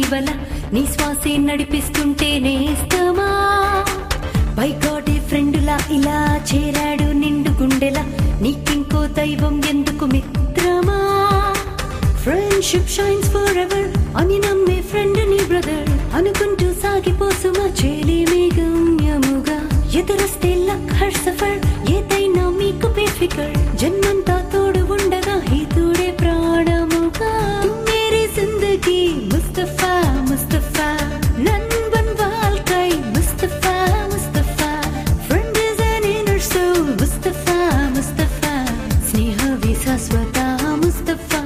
సిలువల నీ శ్వాసే నడిపిస్తుంటే నేస్తమా బైగాడే ఫ్రెండులా ఇలా చేరాడు నిండు గుండెలా నీకింకో దైవం ఎందుకు మిత్రమా ఫ్రెండ్షిప్ షైన్స్ ఫర్ ఎవర్ అని నమ్మే ఫ్రెండ్ నీ బ్రదర్ అనుకుంటూ సాగిపోసుమా చేలిమే గమ్యముగా ఎదురొస్తే లక్ హర్ సఫర్ ఏదైనా మీకు బేఫికర్ జన్మంతా తోడు ఉండగా హితుడే ప్రాణముగా మేరీ జిందగీ ముస్తఫా ముస్తఫా నన్బన్ వాల్కై Mustafa Mustafa friend is an inner soul Mustafa Mustafa స్నేహవి శాశ్వత ముస్తఫా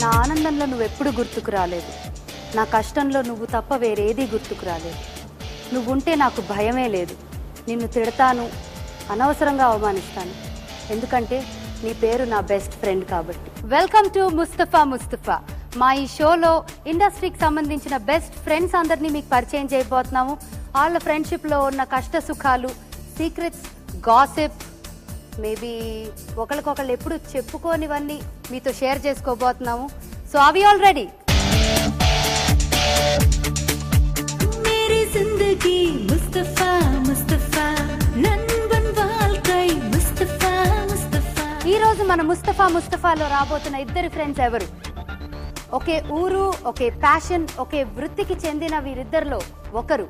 నా ఆనందంలో నువ్వెప్పుడు గుర్తుకు రాలేదు, నా కష్టంలో నువ్వు తప్ప వేరేదీ గుర్తుకు రాలేదు. నువ్వుంటే నాకు భయమే లేదు. నిన్ను తిడతాను, అనవసరంగా అవమానిస్తాను, ఎందుకంటే నీ పేరు నా బెస్ట్ ఫ్రెండ్ కాబట్టి. Welcome to Mustafa Mustafa. మా ఈ షోలో ఇండస్ట్రీకి సంబంధించిన బెస్ట్ ఫ్రెండ్స్ అందరినీ మీకు పరిచయం చేయబోతున్నాము. వాళ్ళ ఫ్రెండ్షిప్లో ఉన్న కష్ట సుఖాలు, సీక్రెట్స్, గాసిప్, మేబీ ఒకరికొకళ్ళు ఎప్పుడు చెప్పుకోనివన్నీ మీతో షేర్ చేసుకోబోతున్నాము. So are we all ready? మేరీ జిందగీ ముస్తఫా ముస్తఫా నన్బన్ వాల్కై ముస్తఫా ముస్తఫా. ఈ రోజు మన ముస్తఫా ముస్తఫాలో రాబోతున్న ఇద్దరు ఫ్రెండ్స్ ఎవరు? ఒకే ఊరు, ఒకే ప్యాషన్, ఒకే వృత్తికి చెందిన వీరిద్దరిలో ఒకరు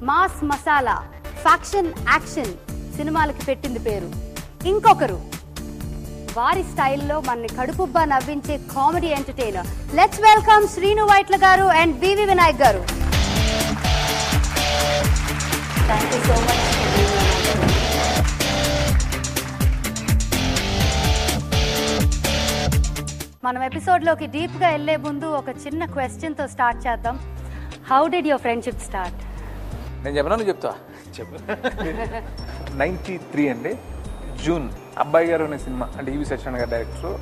మాస్ మసాలా, ఫ్యాక్షన్, యాక్షన్ సినిమాలకి పెట్టింది పేరు. ఇంకొకరు వారి స్టైల్లో మనని కడుపుబ్బా నవ్వించే comedy entertainer. Let's welcome Srinu Vaitla గారు అండ్ వివి వినాయక్ గారు. Thank you so much. మనం ఎపిసోడ్లోకి డీప్గా వెళ్లే ముందు ఒక చిన్న క్వశ్చన్తో స్టార్ట్ చేద్దాం. How did your friendship start? నేను చెప్పనా, నువ్వు చెప్తా? చెప్పు. 93 అండి, జూన్. అబ్బాయి గారు అనే సినిమా, అంటే ఈవి సత్యనారాయణ గారు డైరెక్టర్.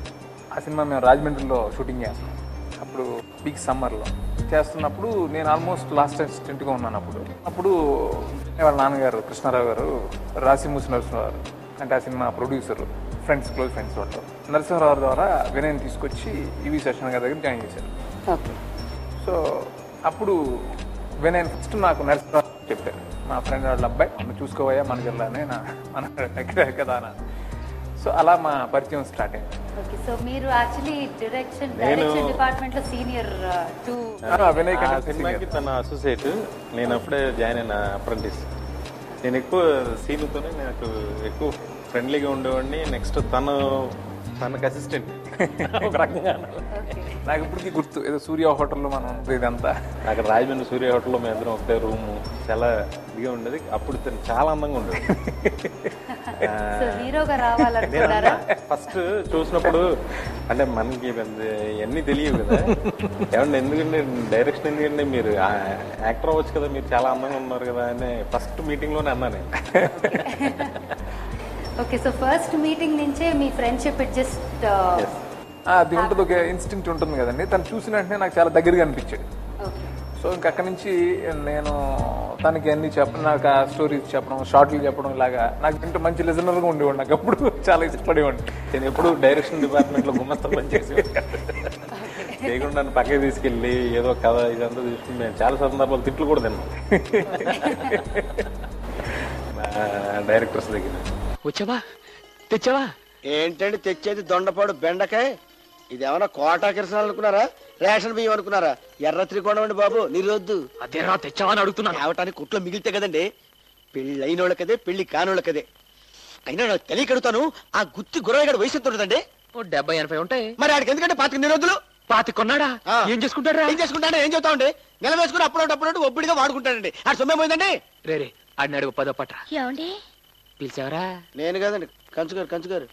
ఆ సినిమా మేము రాజమండ్రిలో షూటింగ్ చేస్తున్నాం. అప్పుడు పీక్ సమ్మర్లో చేస్తున్నప్పుడు నేను ఆల్మోస్ట్ లాస్ట్ అసిస్టెంట్గా ఉన్నాను. అప్పుడు వాళ్ళ నాన్నగారు కృష్ణారావు గారు, రాసిమూసి నరసింహారావు అంటే ఆ cinema producer, friends, close friends వాళ్ళు, నరసింహారావు ద్వారా వినయని తీసుకొచ్చి ఈవి సత్యనారాయణ గారి దగ్గర జాయిన్ చేశారు. ఓకే. సో అప్పుడు వినయన్ ఫస్ట్ నాకు నరసింహారావు చెప్పారు, మా ఫ్రెండ్ వాళ్ళ అబ్బాయి నువ్వు చూసుకోవయ్యా మన జిల్లానే, మన దగ్గర కదా అన్న. సో అలా మా పరిచయం స్టార్ట్ అయింది. ఓకే. సో మీరు యాక్చువల్లీ డైరెక్షన్ డిపార్ట్మెంట్ లో సీనియర్ టు వినయ్ సినిమాకి తన అసోసియేట్, నేను అప్పుడే జాయిన్ అయిన అప్రెంటిస్. నేను ఎక్కువ సీనుతోనే నాకు ఎక్కువ ఫ్రెండ్లీగా ఉండేవాడిని. నెక్స్ట్ తనకు అసిస్టెంట్ ఒక రకంగా. నాకు ఇప్పటికీ గుర్తు, ఏదో సూర్య హోటల్లో మనం ఇదంతా అక్కడ రాజమండ్రి సూర్య హోటల్లో మేము అందరం ఒకటే రూము, చాలా ఇదిగా ఉండేది. అప్పుడు తను చాలా అందంగా ఉండేది. హీరోగా రావాలనుకున్నారా? ఫస్ట్ చూసినప్పుడు అంటే మనకి ఇవన్నీ తెలియవు కదా, ఏమన్నా ఎందుకంటే డైరెక్షన్ ఎందుకంటే మీరు యాక్టర్ అవ్వచ్చు కదా, మీరు చాలా అందంగా ఉన్నారు కదా అని ఫస్ట్ మీటింగ్లోనే అన్నాను. ఓకే. సో ఫస్ట్ మీటింగ్ నుంచే మీ ఫ్రెండ్షిప్ జస్ట్ అది ఉంటుంది, ఒక ఇన్స్టింక్ట్ ఉంటుంది కదండి. తను చూసిన వెంటనే నాకు చాలా దగ్గరగా అనిపించాడు. సో ఇంక అక్కడి నుంచి నేను తనకి అన్ని చెప్పడం, నాకు ఆ స్టోరీస్ చెప్పడం, షార్ట్లు చెప్పడం, ఇలాగా నాకు ఇంటూ మంచి లిజనర్గా ఉండేవాడు. నాకు అప్పుడు చాలా ఇష్టపడేవాడిని. నేను ఎప్పుడు డైరెక్షన్ డిపార్ట్మెంట్లో గుమ్మస్తా పనిచేసేవాడు. చేయకుండా నన్ను పక్కకి తీసుకెళ్ళి ఏదో కథ ఇదంతా తీసుకుని నేను చాలా సందర్భాలు తిట్లు కూడా తిన్నాను డైరెక్టర్స్ దగ్గర. వచ్చావా, తెచ్చావా? ఏంటండి తెచ్చేది? దొండపాడు బెండకాయ. ఇది ఏమన్నా కోటా కిరసనాలు అనుకున్నారా, రేషన్ బియ్యం అనుకున్నారా? ఎర్ర త్రికోణం అండి బాబు, నీరొద్దు. అదేరా తెచ్చావా అని అడుగుతున్నాను. తేవటానికి కుట్లో మిగిలితే కదండి, పెళ్లి అయినోళ్ళకదే పెళ్లి కానోళ్ళకదే. అయినా నాకు తెలియకడుగుతాను, ఆ గుత్తి గుర్రగాడు వయసు ఎంత ఉంటుందండి? 70-80 ఉంటాయి. మరి ఆడికి ఎందుకంటే 25 నిరోధులు. 25 కొన్నాడా? ఏం చేసుకుంటాడా? ఏం చేసుకుంటాడా? ఏం చెబుతామండి? నెల వేసుకుని అప్పుడు ఒబ్బడిగా వాడుకుంటాడండి. ఆడు సొమ్మే పోయిందండి. రే ఆడిని అడుగు, 10 పట్రా. ఏమండి పిలిచావరా? నేను కదండి, కంచుగారు.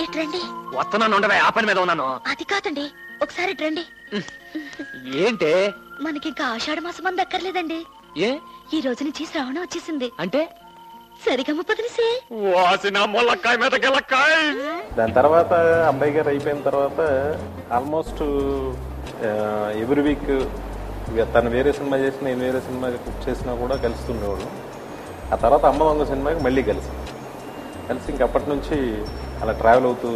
ఇట్రండి. వస్తున్నాను, ఉండవే, ఆ పని మీద ఉన్నాను. అది కాదండి, ఒకసారి రండి. ఏంటే? మనకి ఇంకా ఆషాఢ మాసం అంత అక్కర్లేదండి. ఏ ఈ రోజు నుంచి శ్రావణం వచ్చేసింది అంటే సరిగమ్మ పదిలిసే వాసిన మొలక్కాయ మీద గెలక్కాయ. దాని తర్వాత అబ్బాయి గారు అయిపోయిన తర్వాత ఆల్మోస్ట్ ఎవ్రీ వీక్ తను వేరే సినిమా చేసిన నేను వేరే సినిమా చేసినా కూడా కలుస్తుండేవాడు. ఆ తర్వాత అమ్మ దొంగ సినిమాకి మళ్ళీ కలిసి ఇంక అప్పటి నుంచి అలా ట్రావెల్ అవుతూ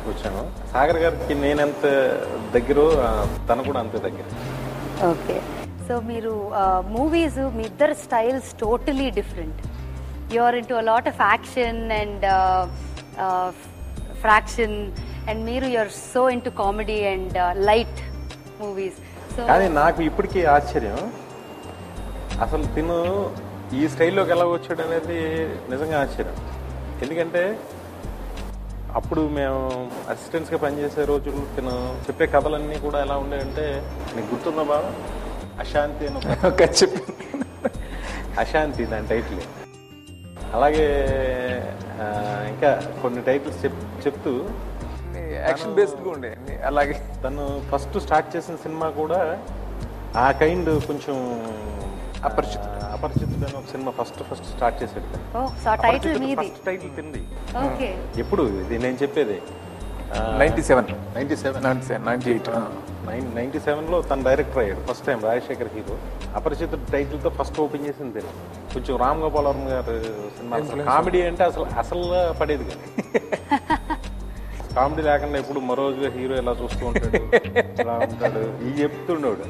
వచ్చాను. సాగర్ గారికి నేనెంత దగ్గరో తను కూడా అంతే దగ్గర. ఓకే, సో మీరు మూవీస్ మీ ఇద్దరు styles totally different. You are into a lot of action and faction, and మీరు you are so into comedy and light movies. So కానీ నాకు ఇప్పటికీ ఆశ్చర్యం, అసలు తిను ఈ స్టైల్లోకి ఎలా వచ్చాడు అనేది నిజంగా ఆశ్చర్యం. ఎందుకంటే అప్పుడు మేము అసిస్టెంట్స్గా పనిచేసే రోజులు తిను చెప్పే కథలన్నీ కూడా ఎలా ఉండేవంటే, నీకు గుర్తుందా బాగా, అశాంతి అని ఒక చెప్పి అశాంతి దాని టైటిల్. అలాగే ఇంకా కొన్ని టైటిల్స్ చెప్తూ యాక్షన్ బేస్డ్గా ఉండే. అలాగే తను ఫస్ట్ స్టార్ట్ చేసిన సినిమా కూడా ఆ కైండ్ కొంచెం అపరిచితుడు అని ఒక సినిమా ఫస్ట్ స్టార్ట్ చేసాడు. టైటిల్ మీది? ఫస్ట్ టైటిల్ తింది. ఓకే, ఎప్పుడు ఇది నేను చెప్పేది 97లో తను డైరెక్టర్ అయ్యాడు ఫస్ట్ టైం, రాజశేఖర్ హీరో. అపరిచితుడు టైటిల్తో ఫస్ట్ ఓపెన్ చేసింది తిని. కొంచెం రామ్ గోపాల్ వర్మ గారు సినిమా, కామెడీ అంటే అసలు పడేది కానీ కామెడీ లేకుండా ఎప్పుడు మరోజుగా హీరో ఎలా చూస్తూ ఉంటాడు, ఇలా ఉంటాడు, ఇవి చెప్తుండేవాడు.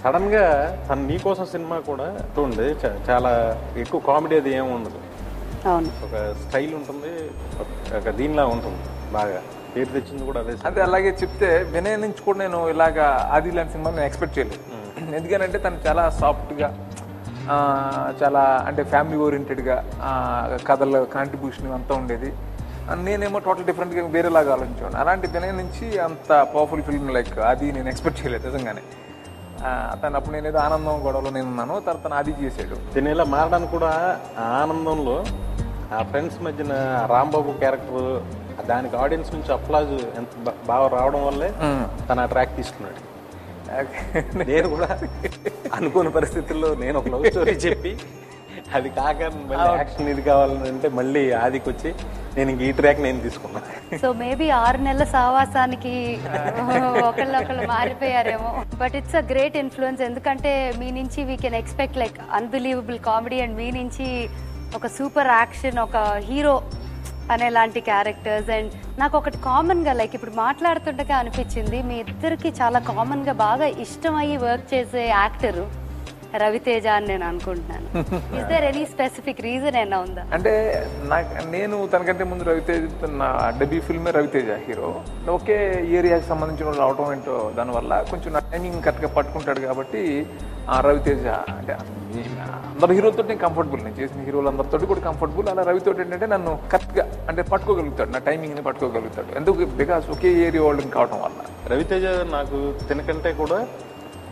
సడన్ గా తను నీకోసం సినిమా కూడా చూడండి, చాలా ఎక్కువ కామెడీ అది ఏమి ఉండదు, ఒక స్టైల్ ఉంటుంది, ఒక దీనిలా ఉంటుంది. బాగా పేరు తెచ్చింది కూడా అదే. అదే అలాగే చెప్తే వినయ్ నుంచి కూడా నేను ఇలాగా ఆది లాంటి సినిమా నేను ఎక్స్పెక్ట్ చేయలేదు. ఎందుకనంటే తను చాలా సాఫ్ట్గా, చాలా అంటే ఫ్యామిలీ ఓరియంటెడ్గా కథల కాంట్రిబ్యూషన్ అంతా ఉండేది. నేనేమో టోటల్ డిఫరెంట్గా వేరేలాగా ఆలోచించాను. అలాంటి వినయ్ నుంచి అంత పవర్ఫుల్ ఫిల్మ్ లైక్ అది నేను ఎక్స్పెక్ట్ చేయలేదు నిజంగానే. తను అప్పుడు నేనేదో ఆనందం గొడవలో నేను ఉన్నాను, తర్వాత తను అది చేసాడు. దీని ఇలా మారడానికి కూడా ఆనందంలో ఆ ఫ్రెండ్స్ మధ్యన రాంబాబు క్యారెక్టర్, దానికి ఆడియన్స్ నుంచి అప్లాజ్ ఎంత బాగా రావడం వల్లే తను ఆ ట్రాక్ తీసుకున్నాడు. నేను కూడా అనుకోని పరిస్థితుల్లో నేను ఒక లవ్ స్టోరీ చెప్పి అది కాక మళ్ళీ యాక్షన్ ఇది కావాలంటే మళ్ళీ ఆదికి వచ్చి నేను ఇంక ఈ ట్రాక్ నేను తీసుకున్నా. సో మేబీ 6 నెలల సావాసానికి ఒకళ్ళు మారిపోయారేమో. But it's a great influence, ఎందుకంటే మీ నుంచి we can expect like unbelievable comedy, and మీ నుంచి ఒక సూపర్ యాక్షన్, ఒక హీరో అనే లాంటి క్యారెక్టర్స్. అండ్ నాకు ఒకటి కామన్గా లైక్ ఇప్పుడు మాట్లాడుతుండగా అనిపించింది, మీ ఇద్దరికి చాలా కామన్గా బాగా ఇష్టమయ్యి వర్క్ చేసే యాక్టర్ రవితేజ అని నేను అనుకుంటున్నాను. Is there any specific reason ఏమైనా ఉందా? అంటే నేను తనకంటే ముందు రవితేజ, నా డెబ్యూ ఫిల్మే రవితేజ హీరో. ఒకే ఏరియాకి సంబంధించిన వాళ్ళు అవడం ఏంటో దానివల్ల కొంచెం నా టైమింగ్ కరెక్ట్గా పట్టుకుంటాడు. కాబట్టి రవితేజ అంటే అందరు హీరోలతో నేను కంఫర్టబుల్, నేను చేసిన హీరోలందరితో కూడా కంఫర్టబుల్. అలా రవితో ఏంటంటే నన్ను కరెక్ట్గా అంటే పట్టుకోగలుగుతాడు, నా టైమింగ్ని పట్టుకోగలుగుతాడు. ఎందుకు? బికాస్ ఒకే ఏరియా వాళ్ళని కావడం వల్ల. రవితేజ నాకు తినకంటే కూడా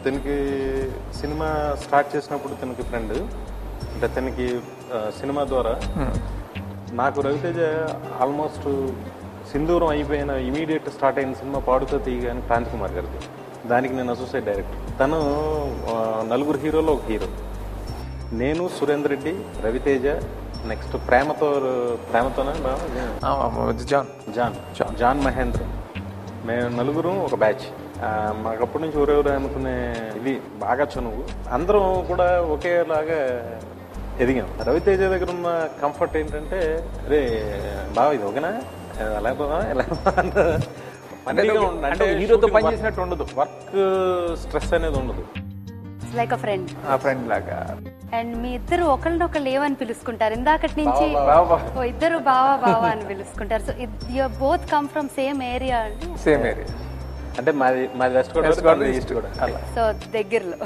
తనకి సినిమా స్టార్ట్ చేసినప్పుడు తనకి ఫ్రెండ్, అంటే తనకి సినిమా ద్వారా నాకు రవితేజ ఆల్మోస్ట్ సింధూరం అయిపోయిన ఇమీడియట్ స్టార్ట్ అయిన సినిమా పాడుతో తీయగా అని క్రాంతి కుమార్ గారిది. దానికి నేను అసోసియేట్ డైరెక్టర్. తను 4 హీరోలో ఒక హీరో. నేను, సురేందర్ రెడ్డి, రవితేజ, నెక్స్ట్ ప్రేమతోనే జాన్ మహేంద్ర, మేము 4 ఒక బ్యాచ్. మాకు అప్పటి నుంచి ఎవరెవరు అనుకునే ఇది బాగా చనువు, అందరం కూడా ఒకేలాగా ఎదిగాం. రవితేజ దగ్గర ఉన్న కంఫర్ట్ ఏంటంటే, అరే బాగా ఇది ఓకేనా, ఎలా అంటే హీరోతో పని చేసినట్టు ఉండదు, వర్క్ స్ట్రెస్ అనేది ఉండదు, లైక్ అ ఫ్రెండ్, ఫ్రెండ్ లాగా. అండ్ మీ ఇద్దరు ఒకళ్ళనొకళ్ళు ఏమని పిలుచుకుంటారు? ఇందాకటి నుంచి ఇద్దరు బావా అని పిలుచుకుంటారు. So you both come from same area అండి? సేమ్ ఏరియా అంటే మాది వెస్ట్ కూడా ఈస్ట్ కూడా అలా. సో దగ్గరలో.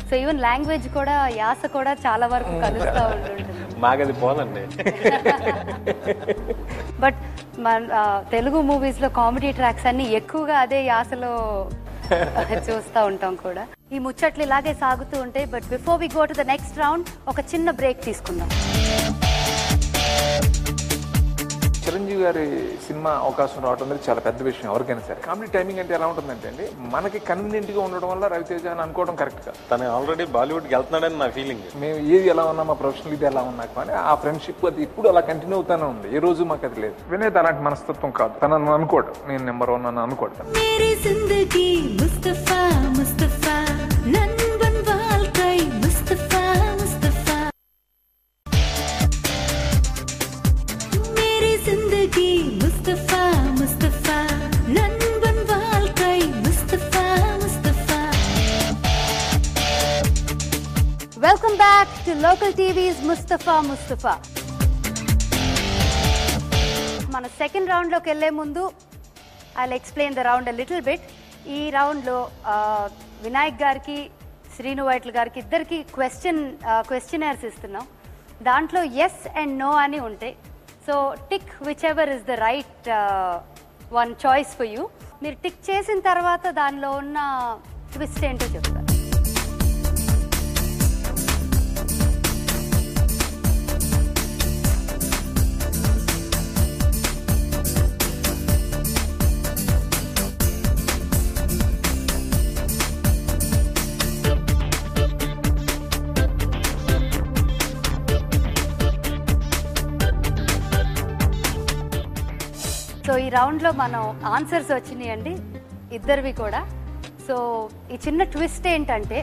సో ఈవెన్ లాంగ్వేజ్ కూడా, యాస కూడా చాలా వరకు కలుస్తూ ఉంటుంది. మాకది పోలండి. బట్ మన తెలుగు మూవీస్ లో కామెడీ ట్రాక్స్ అన్ని ఎక్కువగా అదే యాసలో చూస్తూ ఉంటాం కూడా. ఈ ముచ్చట్లు ఇలాగే సాగుతూ ఉంటాయి. But before we go to the next round ఒక చిన్న బ్రేక్ తీసుకుందాం. చిరంజీవి గారి సినిమా అవకాశం రావడం అనేది చాలా పెద్ద విషయం ఎవరికైనా సరే. కామెడీ టైమింగ్ అంటే ఎలా ఉంటుందంటే అండి, మనకి కన్వీనియంట్గా ఉండడం వల్ల రవితేజ అని అనుకోవడం కరెక్ట్ కాదు. తను ఆల్రెడీ బాలీవుడ్కి వెళ్తున్నాడని నా ఫీలింగ్. మేము ఏది ఎలా ఉన్నా, మా ప్రొఫెషనల్ ఇది ఎలా ఉన్నా కానీ ఆ ఫ్రెండ్షిప్ అది ఇప్పుడు అలా కంటిన్యూ అవుతానే ఉంది. ఏ రోజు మాకు అది లేదు. వినేది అలాంటి మనస్తత్వం కాదు. తనను అనుకోడు నేను నెంబర్ 1 అని అనుకోడు. Welcome back to Local TV's Mustafa Mustafa. మన సెకండ్ రౌండ్లోకి వెళ్ళే ముందు I'll explain the round a little bit. ఈ రౌండ్లో వినాయక్ గారికి శ్రీను వైట్ల గారికి ఇద్దరికి క్వశ్చనర్స్ ఇస్తున్నాం. దాంట్లో ఎస్ అండ్ నో అని ఉంటాయి. So tick which ever is the right one choice for you. మీరు టిక్ చేసిన తర్వాత దానిలో ఉన్న ట్విస్ట్ ఏంటో చెప్తారు. సో ఈ రౌండ్లో మనం ఆన్సర్స్ వచ్చినాయండి ఇద్దరివి కూడా. సో ఈ చిన్న ట్విస్ట్ ఏంటంటే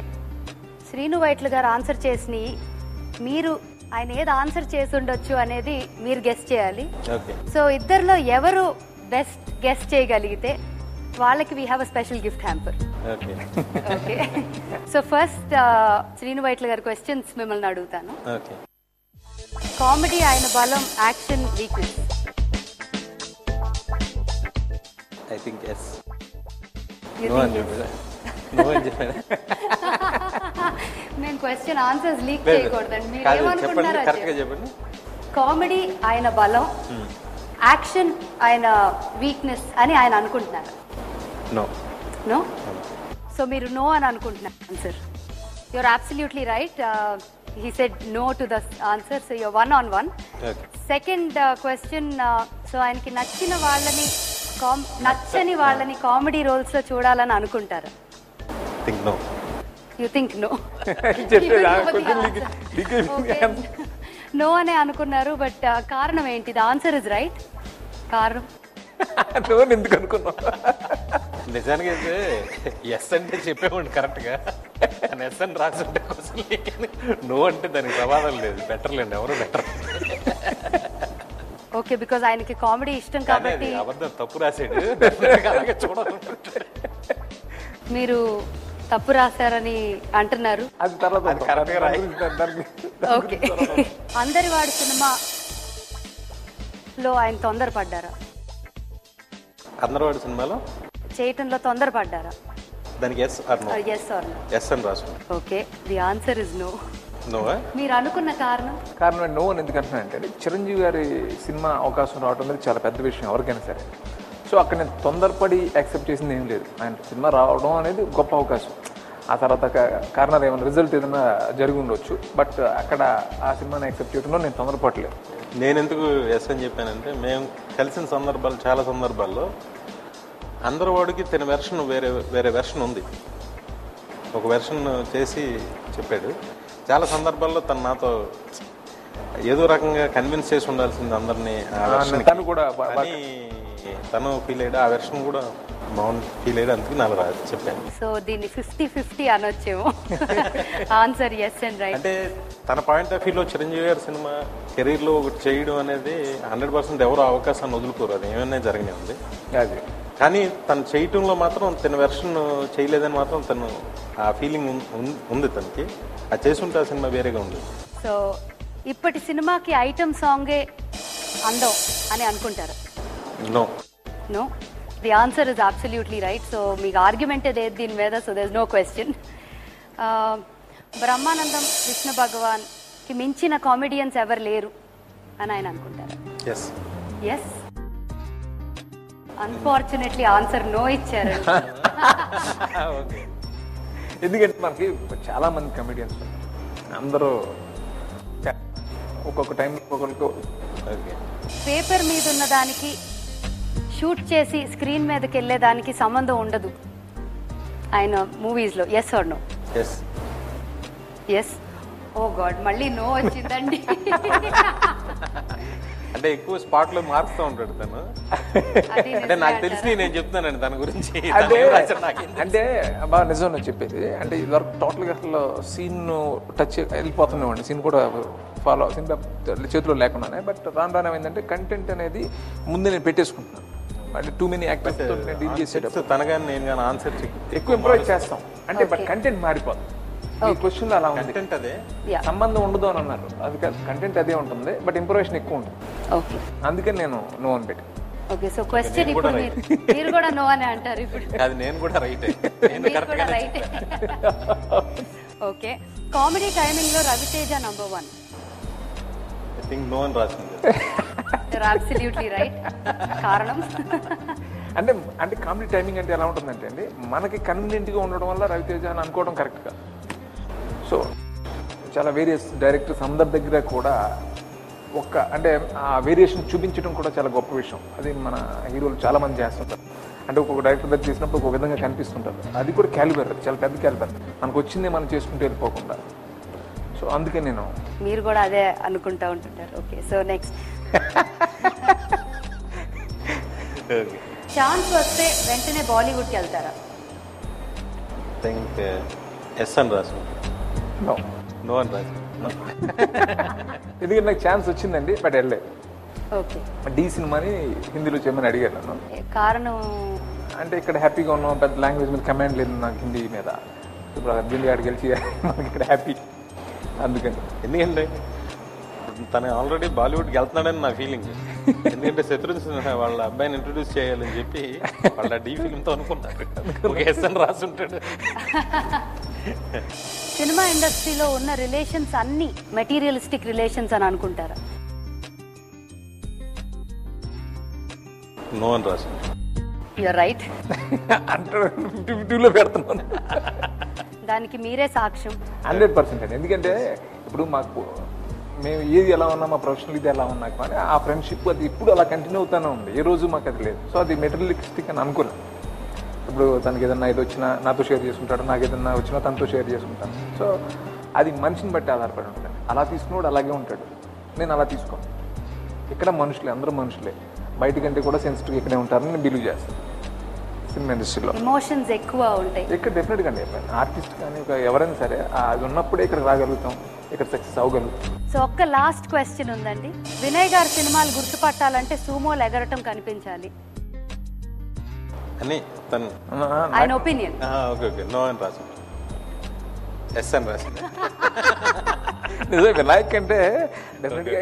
శ్రీను వైట్ల గారు ఆన్సర్ చేసినవి మీరు ఆయన ఏది ఆన్సర్ చేసి ఉండొచ్చు అనేది మీరు గెస్ చేయాలి. సో ఇద్దరిలో ఎవరు బెస్ట్ గెస్ చేయగలిగితే వాళ్ళకి we have a special gift hamper. Okay. So first Srinu Vaitla గారి క్వశ్చన్స్ మిమ్మల్ని అడుగుతాను. కామెడీ ఆయన బలం, action weakness. I think yes. నేను క్వశ్చన్ ఆన్సర్స్ లీక్ చేయకూడదండి. మీరు ఏమనుకుంటున్నారా? చెప్పండి. కామెడీ ఆయన బలం, యాక్షన్ ఆయన వీక్నెస్ అని ఆయన అనుకుంటున్నారు. నో. సో మీరు నో అని అనుకుంటున్నారు answer. You're absolutely right. He said no to the answer. So you're 1-on-1. Second question, so ఆయనకి నచ్చని వాళ్ళని కామెడీ రోల్స్ లో చూడాలని అనుకుంటారు. You think no. నో అనే అనుకున్నారు. బట్ కారణం ఏంటి? The answer is right. కారణం ఎందుకు అనుకున్నావు? నిజానికి అయితే ఎస్ అంటే చెప్పేవాడి కరెక్ట్ గా. ఎస్ అని రాసుంటే క్వశ్చన్, నో అంటే దానికి ప్రమాదం లేదు. బెటర్ లేండి, ఎవరు బెటర్. ఓకే, బికాజ్ ఆయనకి కామెడీ ఇష్టం కాబట్టి అబద్ధం తప్పు రాసాడు. మీరు తప్పు రాశారని అంటున్నారు. అది తర్వాత ఓకే. అందరివాడు సినిమాలో ఆయన తొందరపడ్డారా? అందరివాడు సినిమాలో చేయటంలో తొందరపడ్డారా? దానికి yes or no. Yes or no. Yes అని రాసు. Okay, the answer is no. నోవా? మీరు అనుకున్న కారణం నో అని ఎందుకు అంటున్నానంటే, చిరంజీవి గారి సినిమా అవకాశం రావడం అనేది చాలా పెద్ద విషయం ఎవరికైనా సరే. సో అక్కడ నేను తొందరపడి యాక్సెప్ట్ చేసింది ఏం లేదు. ఆయన సినిమా రావడం అనేది గొప్ప అవకాశం. ఆ తర్వాత కారణాలు ఏమైనా రిజల్ట్ ఏదైనా జరిగి ఉండొచ్చు. బట్ అక్కడ ఆ సినిమాని యాక్సెప్ట్ చేయడంలో నేను తొందరపడలేదు. నేను ఎందుకు ఎస్ అని చెప్పానంటే, మేము కలిసిన సందర్భాలు చాలా సందర్భాల్లో అందరి వాడికి తన వెర్షన్ వేరే వెర్షన్ ఉంది. ఒక వెర్షన్ చేసి చెప్పాడు. చాలా సందర్భాల్లో తను నాతో ఏదో రకంగా కన్విన్స్ చేసి ఉండాల్సింది అందరినీ. తను ఫీల్ అయ్యాడు, ఆ వెర్షన్ కూడా బాగుంది ఫీల్ అయ్యాడు. అందుకు నాకు చెప్పాను. సో దీన్ని 50-50 అనొచ్చేమో. Answer yes and right. అంటే తన పాయింట్ ఆఫ్ వ్యూలో చిరంజీవి గారి సినిమా కెరీర్లో ఒకటి చేయడం అనేది 100% ఎవరో అవకాశాన్ని వదులుకోరు. అది ఏమైనా జరిగినే ఉంది. అది కానీ తను చేయటంలో మాత్రం తన వెర్షన్ చేయలేదని మాత్రం తను ఆ ఫీలింగ్ ఉంది తనకి. అది చేసుంటే ఆ సినిమా వేరేగా ఉంది. సో ఇప్పటి సినిమాకి ఐటమ్ సాంగే అందం అని అనుకుంటారు? No. The answer is absolutely right. So మీకు ఆర్గ్యుమెంట్ ఏది దీని మీద? So there is no question. Brahmanandam, Krishna Bhagavan కి మించిన కామెడియన్స్ ఎవరు లేరు అని ఆయన అనుకుంటారు? ఎస్. అన్ఫార్చునేట్లీ ఆన్సర్ నో ఇచ్చారు. ఎందుకంటే మనకి చాలా మంది కమెడియన్స్ అందరూ ఒక్కొక్క టైం ఒక్కొక్కరికి. పేపర్ మీద ఉన్న దానికి షూట్ చేసి స్క్రీన్ మీదకి వెళ్ళేదానికి సంబంధం ఉండదు ఆయన మూవీస్లో. Yes or no? Yes. Oh god, మళ్ళీ నో వచ్చిందండి. అంటే ఎక్కువ స్పాట్ లో మారుస్తూ ఉంటాడు తను. అంటే నాకు తెలిసి నేను చెప్తానండి తన గురించి. అంటే బాగా నిజం నేను చెప్పేది. అంటే ఇదివరకు టోటల్గా అసలు సీన్ టచ్ వెళ్ళిపోతున్నామండి. సీన్ కూడా ఫాలో సీన్ చేతిలో లేకుండానే. బట్ రాను ఏమైందంటే కంటెంట్ అనేది ముందే నేను పెట్టేసుకుంటున్నాను. అంటే టూ మెనీ యాక్టర్స్ డీల్ చేసేటప్పుడు తనగాని నేను కానీ ఆన్సర్ ఎక్కువ ఇంప్రూవ్ చేస్తాం. అంటే బట్ కంటెంట్ మారిపోతుంది. ఈ క్వశ్చన్ అలా ఉంది. కంటెంట్ అదే. Yeah. సంబంధం ఉండదు అని అన్నారు. అది కంటెంట్ అదే ఉంటుంది, బట్ ఇంప్రూవేషన్ ఎక్కువ ఉంటుంది. ఓకే అందుకని నేను నో అని పెట్టి. ఓకే సో క్వశ్చన్ ఇప్పుడు మీరు కూడా నో అని అంటారు ఇప్పుడు. అది నేను కూడా రైట్. మీరు కూడా రైట్. ఓకే కామెడీ టైమింగ్ లో Ravi Teja number 1. I think no అని రాసింది. You're absolutely right. కారణం అంటే అంటే కామెడీ టైమింగ్ అంటే ఎలా ఉంటుందంటే అండి, మనకి కన్వీనియంట్గా ఉండడం వల్ల రవితేజ అని అనుకోవడం కరెక్ట్గా. సో చాలా వేరియస్ డైరెక్టర్స్ అందరి దగ్గర కూడా ఒక్క అంటే ఆ వేరియేషన్ చూపించడం కూడా చాలా గొప్ప విషయం. అది మన హీరోలు చాలా మంది చేస్తుంటారు. అంటే ఒక్కొక్క డైరెక్టర్ దగ్గర చేసినప్పుడు ఒక విధంగా కనిపిస్తుంటారు. అది కూడా క్యాలిబర్, చాలా పెద్ద క్యాలిబర్. మనకు వచ్చిందే మనం చేసుకుంటూ వెళ్ళిపోకుండా. సో అందుకే నేను మీరు కూడా అదే అనుకుంటా ఉంటుంటారు. ఓకే సో నెక్స్ట్ ఛాన్స్ వస్తే వెంటనే బాలీవుడ్కి వెళ్తారా? థింక్ ఎస్ అని రాసింది. నో నో అని రాసింది. ఎందుకంటే నాకు ఛాన్స్ వచ్చిందండి, బట్ వెళ్ళలేదు. ఓకే డీ సినిమాని హిందీలో చేయమని అడిగాను నన్ను. కారణం అంటే ఇక్కడ హ్యాపీగా ఉన్నాం, పెద్ద లాంగ్వేజ్ మీద కమాండ్ లేదు నాకు హిందీ మీద. ఇప్పుడు అర్జున్ గారికి గెలిచి మనకి ఇక్కడ హ్యాపీ. అందుకని ఎందుకంటే తను ఆల్రెడీ బాలీవుడ్కి వెళ్తున్నాడని నా ఫీలింగ్. ఎందుకంటే శత్రుఘ్న వాళ్ళ అబ్బాయిని ఇంట్రొడ్యూస్ చేయాలని చెప్పి వాళ్ళ డీ ఫిల్మ్తో అనుకున్నారు. ఒక ఎస్ అని రాసుంటాడు. సినిమా ఇండస్ట్రీలో ఉన్న రిలేషన్స్ అన్ని మెటీరియలిస్టిక్ రిలేషన్స్ అని అనుకుంటారా? నో అని రాసింది. You're right. అంటే 50-50లో పెడుతున్నాను. దానికి మీరే సాక్ష్యం. 100% అండి. ఎందుకంటే ఇప్పుడు మాకు మేము ఏది ఎలా ఉన్నా, మా ప్రొఫెషనల్ ఇది ఎలా ఉన్నా కానీ ఆ ఫ్రెండ్షిప్ అది ఇప్పుడు అలా కంటిన్యూ అవుతానే ఉంది. ఏ రోజు మాకు అది లేదు. సో అది మెటీరియలిస్టిక్ అని అనుకున్నాను. ఇప్పుడు తనకి ఏదన్నా ఇది వచ్చినా నాతో షేర్ చేసుకుంటాడు, నాకు ఏదన్నా వచ్చినా తనతో షేర్ చేసుకుంటాను. సో అది మనిషిని బట్టి ఆధారపడి ఉంటుంది. అలా తీసుకున్నాడు అలాగే ఉంటాడు. నేను అలా తీసుకోను. ఇక్కడ మనుషులే, అందరూ మనుషులే. బయటకంటే కూడా సెన్సిటివ్ ఇక్కడే ఉంటారని నేను బిలీవ్ చేస్తాను. సినిమా ఇండస్ట్రీలో ఎమోషన్స్ ఎక్కువ ఉంటాయి. ఇక్కడ డెఫినెట్గా అండి ఆర్టిస్ట్ కానీ ఎవరైనా సరే అది ఉన్నప్పుడే ఇక్కడికి రాగలుగుతాం, ఇక్కడ సక్సెస్ అవ్వగలుగుతాం. సో ఒక్క లాస్ట్ క్వశ్చన్ ఉందండి. వినయ్ గారి సినిమాలు గుర్తుపట్టాలంటే సూమోలు ఎగరటం కనిపించాలి అని తను ఆయన ఒపీనియన్. ఓకే ఓకే నో అని రాసింది. ఎస్ అని రాసింది. నిజమే వినాయక్ అంటే డెఫినెట్గా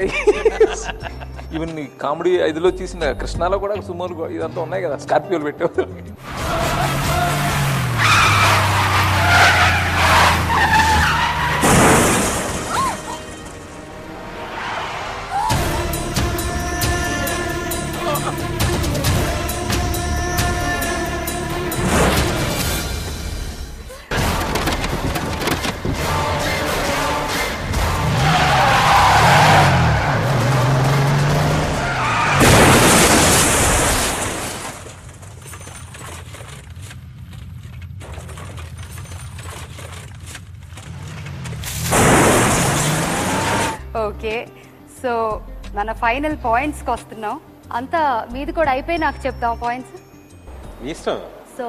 ఈవెన్ కామెడీ ఇదిలో తీసిన కృష్ణాలో కూడా సుమోలు ఇదంతా ఉన్నాయి కదా, స్కార్పియోలు పెట్టేవారు. ఓకే సో మన ఫైనల్ పాయింట్స్కి వస్తున్నాం. అంతా మీది కూడా అయిపోయి నాకు చెప్తాం పాయింట్స్. ఇష్టం. సో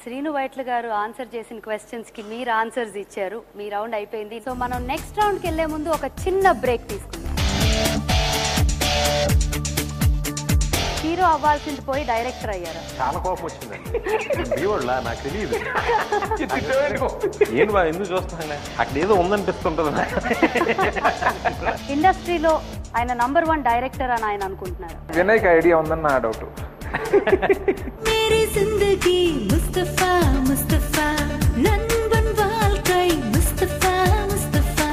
శ్రీను వైట్ల గారు ఆన్సర్ చేసిన క్వశ్చన్స్కి మీరు ఆన్సర్స్ ఇచ్చారు. మీ రౌండ్ అయిపోయింది. సో మనం నెక్స్ట్ రౌండ్కి వెళ్ళే ముందు ఒక చిన్న బ్రేక్ తీసుకుందాం. హీరో అవ్వాల్సింది పోయి డైరెక్టర్ అయ్యారు. చాలా కోపం వచ్చిందండి. దేవుళ్ళ నాకు తెలియదు. ఏం బా ఎందుకు చూస్తాను అక్కడ ఏదో ఉందనిపిస్తుంటది. ఇండస్ట్రీలో ఆయన నంబర్ 1 డైరెక్టర్ అని ఆయన అనుకుంటున్నారు. వినాయక్ ఐడియా ఉందని నా డౌట్. मेरी जिंदगी मुस्तफा मुस्तफा नंबन வாழ்க்கை मुस्तफा मुस्तफा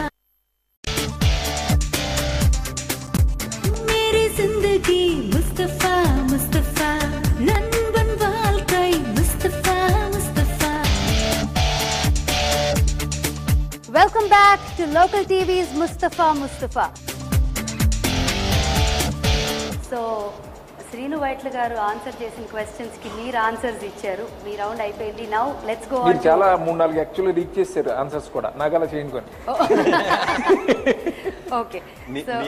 मेरी जिंदगी मुस्तफा मुस्तफा नंबन வாழ்க்கை Mustafa Mustafa. Welcome back to Local TV's Mustafa Mustafa. So Srinu Vaitla గారు ఆన్సర్ చేసిన క్వశ్చన్స్ కి మీరు ఆన్సర్స్ ఇచ్చారు. మీ రౌండ్ అయిపోయింది. Now let's go. మీరు చాలా 3-4 యాక్చువల్లీ రీచ్ చేశారు ఆన్సర్స్ కూడా, నాకు అలా చేయించుకోండి. ఓకే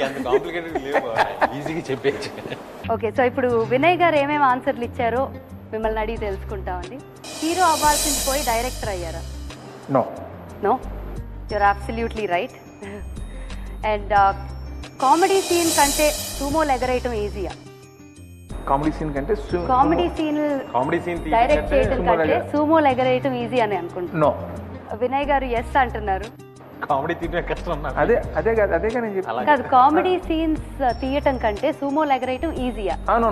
అంత కాంప్లికేటెడ్ లేవు, ఈజీగా చెప్పేయచ్చు. ఓకే సో ఇప్పుడు వినయ్ గారు ఏమేమి ఆన్సర్లు ఇచ్చారో మిమ్మల్ని అడిగి తెలుసుకుంటామండి. హీరో అవ్వాల్సింది పోయి డైరెక్టర్ అయ్యారా? No. No, you're absolutely right. And comedy scene కంటే సూమోలు ఎగరేయటం ఈజీయా? కామెడీ సీన్ కంటే comedy scene comedy scene direct చేయడం కంటే సూమోలు ఎగరేయటం ఈజీ అని అనుకుంటున్నాను. నో. వినయ్ గారు ఎస్ అంటున్నారు. కామెడీ తీయడం కష్టం అన్నారు. అదే నేను చెప్పాను. కాదు, కామెడీ సీన్స్ తీయటం కంటే సుమో ఎగరేయటం ఈజీయా? నో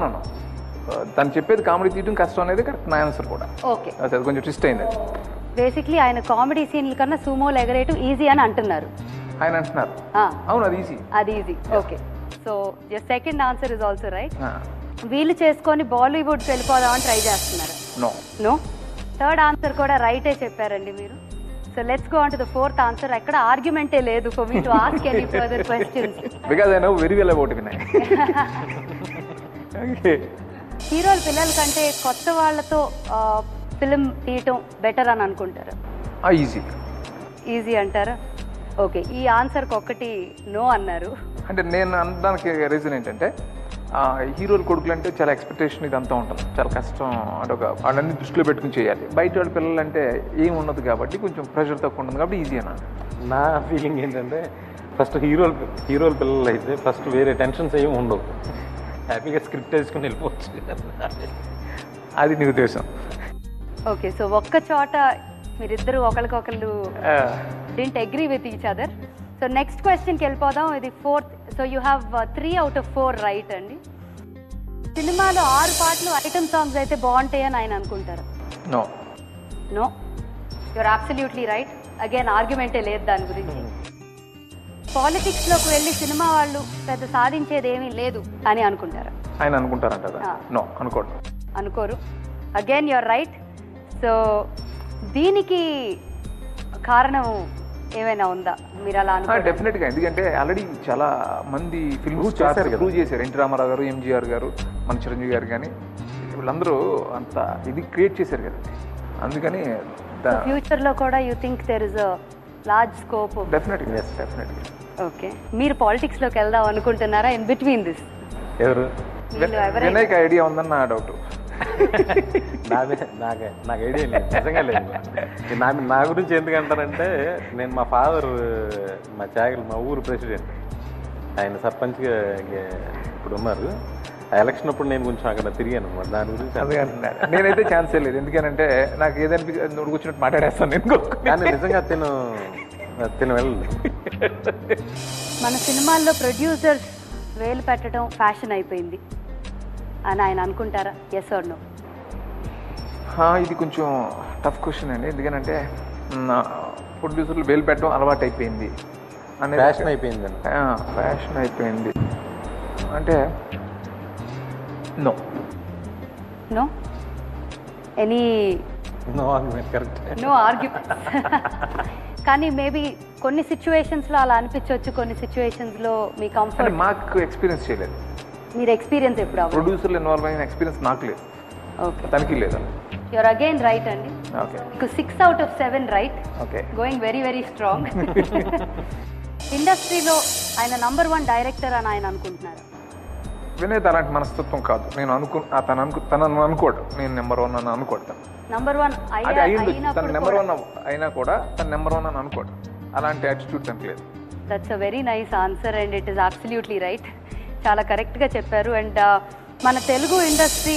తను చెప్పేది కామెడీ తీయడం కష్టం అనేది కరెక్ట్ నా ఆన్సర్ కూడా. ఓకే, అది కొంచెం ట్విస్ట్ అయింది. బేసిక్లీ ఆయన కామెడీ సీన్ల కన్నా సుమో ఎగరేయటం ఈజీ అని అంటున్నారు. ఆయన అంటున్నారు అవును అది ఈజీ. అది easy. Okay, so second answer is also right. వీళ్ళు చేసుకొని బాలీవుడ్కి వెళ్ళిపోదామని ట్రై చేస్తున్నారు. నో థర్డ్ ఆన్సర్ కూడా రైటే చెప్పారండి మీరు. So let's go on to the fourth answer. ఎక్కడ ఆర్గ్యుమెంటే లేదు for me to ask any further questions because I know very well about Vinay. హీరోల పిల్లల కంటే కొత్త వాళ్ళతో ఫిలిం తీయటం బెటర్ అని అనుకుంటారా? ఈజీ అంటారా? ఓకే, ఈ ఆన్సర్కి ఒక్కటి నో అన్నారు. అంటే నేను అనడానికి రీజన్ ఏంటంటే హీరోల కొడుకులు అంటే చాలా ఎక్స్పెక్టేషన్ ఇదంతా ఉంటుంది, చాలా కష్టం. అంటే వాళ్ళన్నీ దృష్టిలో పెట్టుకుని చేయాలి. బయట వాళ్ళ పిల్లలు అంటే ఏం ఉండదు కాబట్టి కొంచెం ప్రెషర్ తక్కువ ఉంటుంది కాబట్టి ఈజీ అన్న. నా ఫీలింగ్ ఏంటంటే ఫస్ట్ హీరోల పిల్లలు అయితే ఫస్ట్ వేరే టెన్షన్స్ ఏమి ఉండవు, హ్యాపీగా స్క్రిప్ట్ వేసుకుని వెళ్ళిపోవచ్చు. అది నీ ఉద్దేశం? ఓకే, సో ఒక్క చోట మీరిద్దరు ఒకరికొకళ్ళు didn't agree with each other. So next క్వశ్చన్కి వెళ్ళిపోదాం. ఇది fourth. So you have 3 out of 4 right అండి. సినిమాలో 6 పాటలు ఐటమ్ సాంగ్స్ అయితే బాగుంటాయి అని ఆయన అనుకుంటారు? No you're absolutely right. Again ఆర్గ్యుమెంటే లేదు దాని గురించి. పాలిటిక్స్లోకి వెళ్ళి సినిమా వాళ్ళు పెద్ద సాధించేది ఏమీ లేదు అని అనుకుంటారు? ఆయన అనుకుంటారంటారా? నో అనుకోరు. Again you're right. సో దీనికి కారణం ఏమైనా ఉందా? మీరు అలా అనుకుంటారా? డెఫినెట్గా, ఎందుకంటే ఆల్రెడీ చాలా మంది ఫిల్మ్స్ ప్రూవ్ చేశారు. ఎన్టీ రామారావు గారు, ఎంజీఆర్ గారు, మన చిరంజీవి గారు కానీ వీళ్ళందరూ అంత ఇది క్రియేట్ చేశారు కదండి. అందుకని ఫ్యూచర్లో కూడా you think there is a large scope? డెఫినెట్గా. ఓకే, మీరు పాలిటిక్స్లోకి వెళ్దాం అనుకుంటున్నారా ఇన్ బిట్వీన్ దిస్? ఎవరు? వినయ్కి ఐడియా ఉందని నా డౌట్. నాకు ఐడియా లేదు, నిజంగా లేదు. నా గురించి ఎందుకంటారంటే నేను మా ఫాదర్ మా ఊరు ప్రెసిడెంట్, ఆయన సర్పంచ్గా ఇప్పుడు ఉన్నారు. ఆ ఎలక్షన్ అప్పుడు నేను కొంచెం అక్కడ తిరిగాను అనమాట. దాని గురించి అదే అంటున్నాను. నేనైతే ఛాన్సే లేదు, ఎందుకంటే నాకు ఏదనిపించి నువ్వు కూర్చున్నట్టు మాట్లాడేస్తాను నేను. కానీ నిజంగా తిను వెళ్ళదు. మన సినిమాల్లో ప్రొడ్యూసర్స్ వేలు పెట్టడం ఫ్యాషన్ అయిపోయింది అని ఆయన అనుకుంటారా? Yes or no? ఇది కొంచెం టఫ్ క్వశ్చన్ అండి. ఎందుకంటే ప్రొడ్యూసర్లు వేలు పెట్టడం అలవాటు అయిపోయింది అనేది. ఫ్యాషన్ అయిపోయింది అంటే no any argument. Correct, no argument. కానీ మేబీ కొన్ని సిచ్యువేషన్స్లో అలా అనిపించవచ్చు, కొన్ని సిచ్యువేషన్స్లో మీ కంఫర్ట్. మాకు ఎక్స్పీరియన్స్ చేయలేదు. మీరు ఎక్స్పీరియన్స్ ఎప్పుడు? ప్రొడ్యూసర్లు ఇన్వాల్వ్ అయిన ఎక్స్పీరియన్స్ నాకు లేదు. ఓకే, తనకి లేదు. యూఆర్ అగైన్ రైట్ అండి. ఓకే, మీకు 6 out of 7 right. Okay, going very very strong. ఇండస్ట్రీలో ఆయన నంబర్ 1 డైరెక్టర్ అని ఆయన అనుకుంటున్నారు? వినయ్ అలాంటి మనస్తత్వం కాదు. తనను అనుకోడు నేను నెంబర్ 1 అని అనుకోడు. నంబర్ 1 తను నెంబర్ 1 అయినా కూడా తను నెంబర్ 1 అని అనుకోడు. అలాంటి యాటిట్యూడ్ తనకు లేదు. That's a very nice answer and it is absolutely right. చాలా కరెక్ట్గా చెప్పారు. అండ్ మన తెలుగు ఇండస్ట్రీ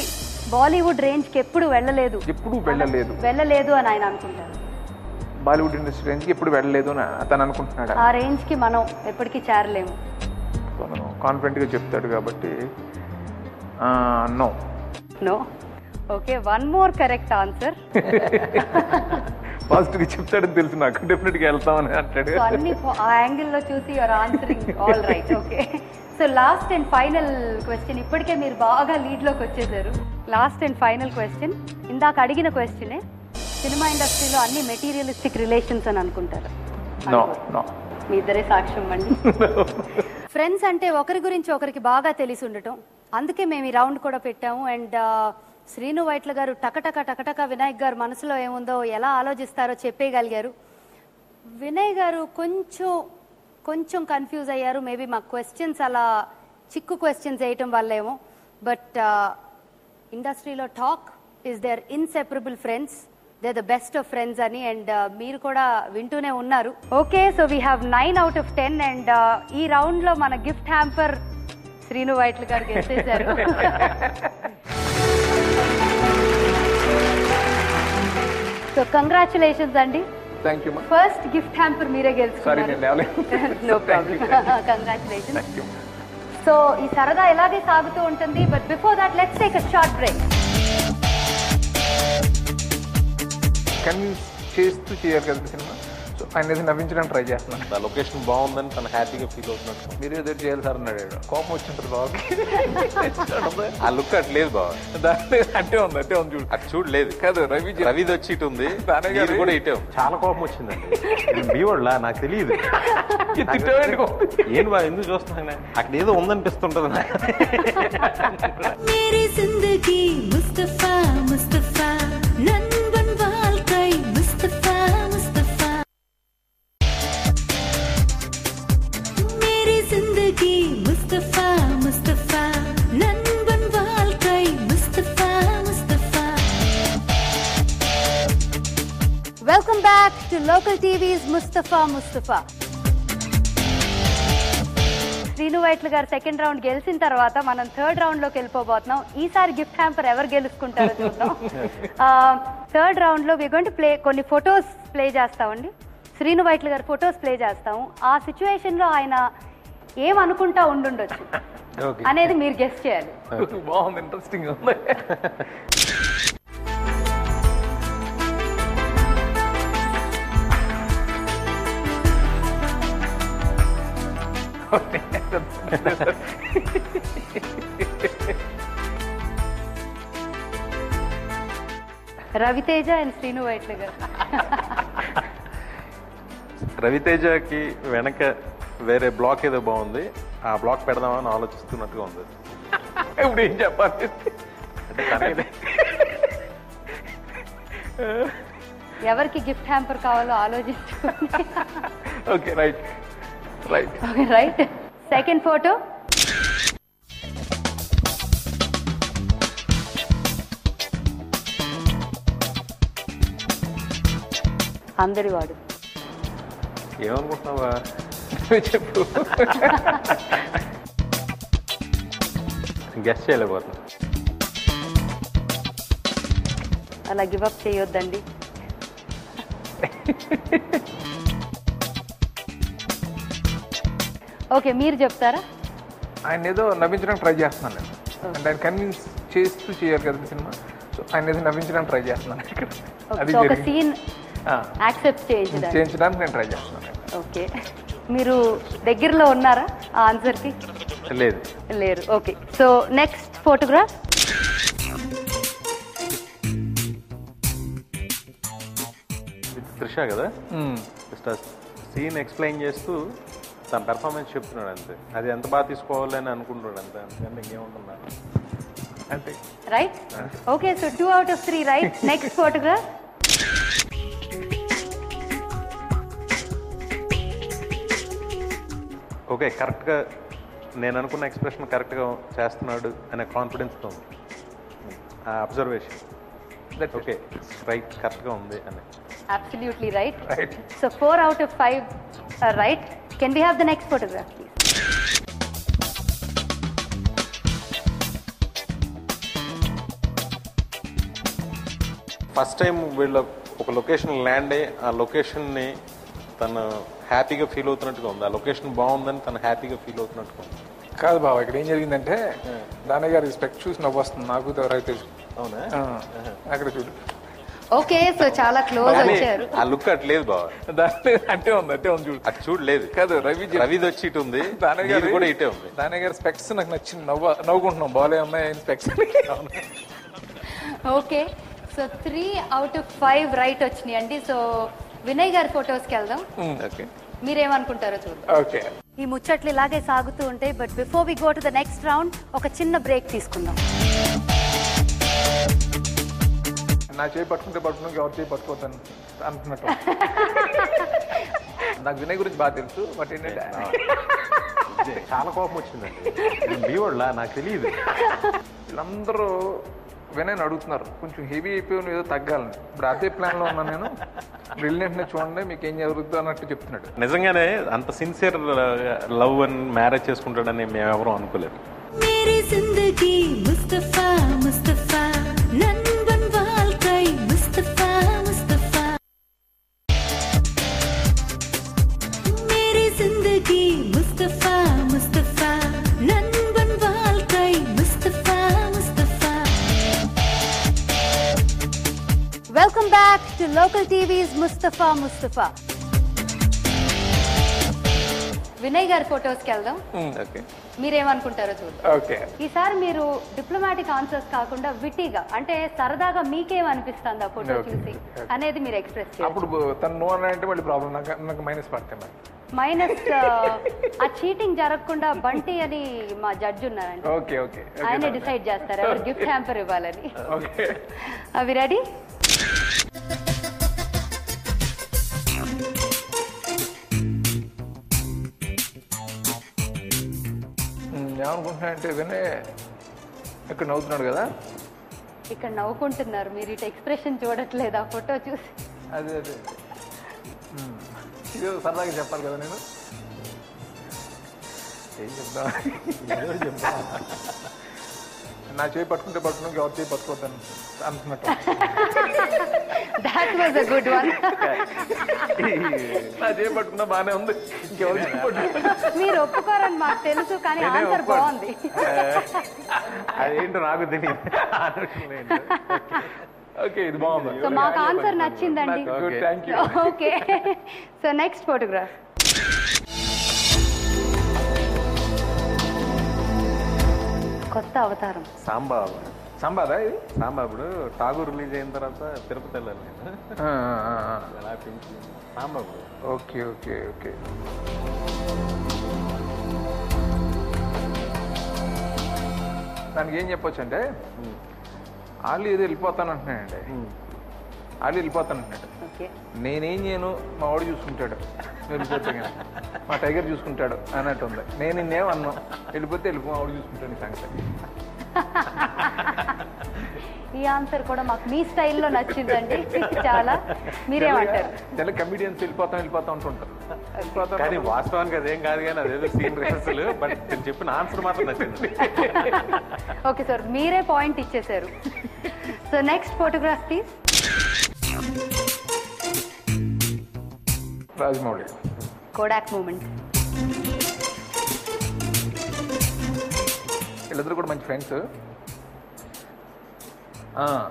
బాలీవుడ్ రేంజ్కి ఎప్పుడు వెళ్ళలేదు అని ఆయన అనుకుంటారు. బాలీవుడ్ ఇండస్ట్రీ రేంజ్కి ఎప్పుడు వెళ్ళలేదు అని అతను అనుకుంటున్నాడు. ఆ రేంజ్కి మనం ఎప్పటికీ చేరలేము. తను కాన్ఫిడెంట్గా చెప్తాడు కాబట్టి no. Okay, 1 more correct answer. పాజిటివ్గా చెప్తాడని తెలుసు నాకు. డెఫినెట్గా వెళ్తామని అంటాడు. అన్ని ఆ యాంగిల్లో చూసి your answering all right. Okay, so last and final question. ఇప్పటికే మీరు బాగా లీడ్లోకి వచ్చేసారు. Last and final question. ఇందాక అడిగిన క్వశ్చనే, సినిమా ఇండస్ట్రీలో అన్ని మెటీరియలిస్టిక్ రిలేషన్స్ అని అనుకుంటారు? నో. మీ ఇద్దరే సాక్ష్యం అండి. ఫ్రెండ్స్ అంటే ఒకరి గురించి ఒకరికి బాగా తెలిసి ఉండటం, అందుకే మేము ఈ రౌండ్ కూడా పెట్టాము. అండ్ శ్రీను వైట్ల గారు టకటక వినాయక్ గారు మనసులో ఏముందో ఎలా ఆలోచిస్తారో చెప్పేయగలిగారు. వినయ్ గారు కొంచెం కన్ఫ్యూజ్ అయ్యారు. మేబీ మా క్వశ్చన్స్ అలా చిక్కు క్వశ్చన్స్ వేయటం వల్లేమో. బట్ ఇండస్ట్రీలో talk is there inseparable friends, they the best of friends అని. అండ్ మీరు కూడా వింటూనే ఉన్నారు. Okay, so we have 9 out of 10. And ఈ రౌండ్లో మన గిఫ్ట్ హ్యాంపర్ శ్రీను వైట్ల గారు గెలిచేశారు. సో కంగ్రాచులేషన్స్ అండి. థ్యాంక్ యూ మా. ఫస్ట్ గిఫ్ట్ హ్యాంపర్ మీరే సారీ గెలుచుకున్నారు. నేను లేవలేదు. No problem. Congratulations. Thank you. So ఈ సరదా ఇలాగే సాగుతూ ఉంటుంది. But before that let's take a short break. Convince చేస్తూ చేయాలి కదా సినిమా. సో ఆయన ఏదో నవ్వించడానికి ట్రై చేస్తున్నాను. ఆ లొకేషన్ బాగుందని తను హ్యాపీగా ఫీల్ అవుతున్నట్టు. మీరు ఏదో చేయాలి సార్ అన్నాడు. కోపం వచ్చింటుంది బాబు. ఆ లుక్ అట్లేదు బావ. దాని అంటే ఉంది చూడు. అది చూడలేదు కాదు రవి రవిది వచ్చి ఇటు ఉంది, దానే గారు ఇది కూడా ఇటే ఉంది. చాలా కోపం వచ్చిందండి. బీవాళ్ళ నాకు తెలియదు. ఏం బా ఎందుకు చూస్తున్నాను అక్కడ ఏదో ఉందనిపిస్తుంటది నాకు. मेरी जिंदगी मुस्तफा मुस्तफा नंबन वालकाई मुस्तफा मुस्तफा मेरी जिंदगी मुस्तफा मुस्तफा नंबन वालकाई Mustafa Mustafa. Welcome back to local TVs Mustafa Mustafa. Srinu Vaitla గారు సెకండ్ రౌండ్ గెలిచిన తర్వాత మనం థర్డ్ రౌండ్ లోకి వెళ్ళిపోబోతున్నాం. ఈసారి గిఫ్ట్ హ్యాంపర్ ఎవరు గెలుచుకుంటారో చూద్దాం. థర్డ్ రౌండ్ లో వి గోయింగ్ టు ప్లే కొన్ని ఫొటోస్ ప్లే చేస్తామండి. శ్రీను వైట్ల గారు ఫొటోస్ ప్లే చేస్తాము. ఆ సిచ్యువేషన్ లో ఆయన ఏమనుకుంటా ఉండుండొచ్చు అనేది మీరు గెస్ చేయాలి. బాగుంది, ఇంట్రెస్టింగ్ ఉంది. రవితేజ అండ్ శ్రీను వైట్ల గారు. రవితేజకి వెనక వేరే బ్లాక్ ఏదో బాగుంది, ఆ బ్లాక్ పెడదామని ఆలోచిస్తున్నట్టుగా ఉంది. ఇప్పుడు ఏం చెప్పాలి అంటే తనకి ఎవరికి గిఫ్ట్ హ్యాంపర్ కావాలో ఆలోచించుకోండి. Okay right right right. Second photo. అందరి వాడు. ఏమనుకుంటున్నావా చెప్పు. గెస్ట్ చేయలేకపోతున్నా. అలా గివప్ చేయొద్దండి. ఓకే మీరు చెప్తారా? ఆయన ఏదో నవ్వించడానికి ట్రై చేస్తున్నాను నేను. అంటే ఆయన కన్విన్స్ చేస్తూ చేయాలి కదా సినిమా. సో ఆయన ఏదో నవ్వించడానికి ట్రై చేస్తున్నాను. అది ఒక సీన్ యాక్సెప్ట్ చేయించడానికి నేను ట్రై చేస్తున్నాను. ఓకే మీరు దగ్గరలో ఉన్నారా ఆ ఆన్సర్కి? లేదు లేరు. Okay so next photograph. Trisha కదా, జస్ట్ సీన్ ఎక్స్ప్లెయిన్ చేస్తూ తన పెర్ఫార్మెన్స్ చెప్తున్నాడు అంతే. అది ఎంత బాగా తీసుకోవాలని అనుకుంటున్నాడు అంతే, అంతకంటే ఇంకేముంటున్నాడు అంటే right. Okay so 2 out of 3 right. Next photograph. Okay కరెక్ట్గా నేను అనుకున్న ఎక్స్ప్రెషన్ కరెక్ట్గా చేస్తున్నాడు అనే కాన్ఫిడెన్స్తో ఉంది ఆ అబ్జర్వేషన్. దట్ ఓకే రైట్ కరెక్ట్గా ఉంది అని. Absolutely right. Right. So 4 out of 5 are right. Can we have the next photograph, please? First time వీళ్ళ ఒక లొకేషన్ ల్యాండ్ అయ్యి ఆ లొకేషన్ని తను హ్యాపీగా ఫీల్ అవుతున్నట్టుగా ఉంది. ఆ లొకేషన్ బాగుందని తను హ్యాపీగా ఫీల్ అవుతున్నట్టుగా ఉంది. కాదు బాబా, ఇక్కడ ఏం జరిగిందంటే దానయ్య గారి స్పెక్ట్ చూసి నవ్వు వస్తుంది నాకు. రవితేజ్ అవునా అక్కడ చూడు. ఓకే సో చాలా క్లోజ్ వచ్చారు. ఆ లుక్ అట్లేదు బాబా. అంటే ఉంది చూడు. అది చూడలేదు. కాదు రవిది వచ్చి ఇటు ఉంది, దానయ్య గారు కూడా ఇటే ఉంది. దానయ్య గారి స్పెక్స్ నాకు నచ్చింది. నవ్వుకుంటున్నాం బాలే ఉన్నాయి specs. Okay so 3 out of 5 right వచ్చినాయి అండి. సో వినయ్ గారి ఫొటోస్కి వెళ్దాం. ఓకే మీరేమనుకుంటారో చూద్దాం. ఓకే ఈ ముచ్చట్లు ఇలాగే సాగుతూ ఉంటాయి. But before we go to the next round ఒక చిన్న బ్రేక్ తీసుకుందాం. నా చేయి పట్టుకుంటే పట్టుకున్నాక ఎవరు చేయి పట్టుకోతాను అనుకున్నట్టు. నాకు వినయ్ గురించి బాగా తెలుసు. బట్ ఏంటంటే చాలా కోపం వచ్చిందండి. బీవాళ్ళ నాకు తెలియదు. వీళ్ళందరూ వినయ్ అడుగుతున్నారు కొంచెం హెవీ అయిపోయి ఏదో తగ్గాలని. ఇప్పుడు అదే ప్లాన్లో ఉన్నాను నేను. బ్రిలియంట్ని చూడండి మీకు ఏం జరుగుతుందో అన్నట్టు చెప్తున్నాడు. నిజంగానే అంత సిన్సియర్ లవ్ అని మ్యారేజ్ చేసుకుంటాడని మేము ఎవరూ అనుకోలేదు. मेरी जिंदगी मुस्तफा मुस्तफा नंबन वालकाई Mustafa Mustafa welcome back to local TVs Mustafa Mustafa. Vinay గారి ఫొటోస్కి వెళ్దాం. ఓకే, మీరేమనుకుంటారో చూద్దాం. ఓకే, ఈసారి మీరు డిప్లొమాటిక్ ఆన్సర్స్ కాకుండా విట్టిగా, అంటే సరదాగా మీకేమనిపిస్తుంది ఆ ఫోటో చూసి అనేది మీరు ఎక్స్ప్రెస్ చేయాలి. అప్పుడు తను నో అని అంటే మళ్ళీ ప్రాబ్లం, నాకు మైనస్ పడుతుంది. మైనస్ ఆ చీటింగ్ జరగకుండా బంటి అని మా జడ్జి ఉన్నారండి, ఓకే ఓకే, ఆయన డిసైడ్ చేస్తారు ఎవరు గిఫ్ట్ హ్యాంపర్ ఇవ్వాలని. ఓకే, అవి రెడీ? ఏమనుకుంటున్నా అంటే వినే ఇక్కడ నవ్వుతున్నాడు కదా, ఇక్కడ నవ్వుకుంటున్నారు, మీరు ఇటు ఎక్స్ప్రెషన్ చూడట్లేదు ఆ ఫోటో చూసి. అదే అదే ఇది సరదాగా చెప్పాలి కదా నేను. ఏం చెప్తా, నా చేయి పట్టుకుంటే పట్టుకుని ఎవరి చేయి పట్టుకోవద్దాను అనుకున్నట్టు. That was a good one. నా చేయి పట్టుకున్నా బాగానే ఉంది, ఇంకెవరు చేయి పట్టుకున్నా మీరు ఒప్పుకోరని మాకు తెలుసు, కానీ ఆన్సర్ బాగుంది. అదేంటో నాకు తెలియదు. ఓకే, ఇది బాగుంది. సో మాకు ఆన్సర్ నచ్చిందండి. Thank you. Okay, so next photograph. కొత్త అవతారం సంబాదా ఇది? సాంబాబుడు ఠాగూర్ రిలీజ్ అయిన తర్వాత తిరుపతి వెళ్ళాలి నేను. అలా పెంచి సాంబాబుడు. ఓకే ఓకే ఓకే, దానికి ఏం చెప్పొచ్చు అంటే ఆళ్ళు ఏదో వెళ్ళిపోతాను అంటున్నాడండి. ఆళ్ళు వెళ్ళిపోతాను అంటున్నాడు, నేనేం చేయను, మా వాడు చూసుకుంటాడు, వెళ్ళిపోతే మా టైగర్ చూసుకుంటాడు అన్నట్టు ఉంది. నేను నిన్నేం అన్నాం, వెళ్ళిపోతే వెళ్ళిపో, మా వాడు చూసుకుంటాడు ఈ సంగతి. ఈ ఆన్సర్ కూడా మాకు మీ స్టైల్లో నచ్చిందండి చాలా. మీరేమంటారు? చాలా కమిడియన్స్ వెళ్ళిపోతాం అంటుంటారు. కానీ వాస్తవానికి అదేం కాదు, కానీ అదేదో సీన్ రిహర్సల్. బట్ నేను చెప్పిన ఆన్సర్ మాత్రం నచ్చింది. ఓకే సార్, మీరే పాయింట్ ఇచ్చేశారు. So next photograph please. Rajamouli Kodak moment. వీళ్ళిద్దరు కూడా మంచి ఫ్రెండ్స్.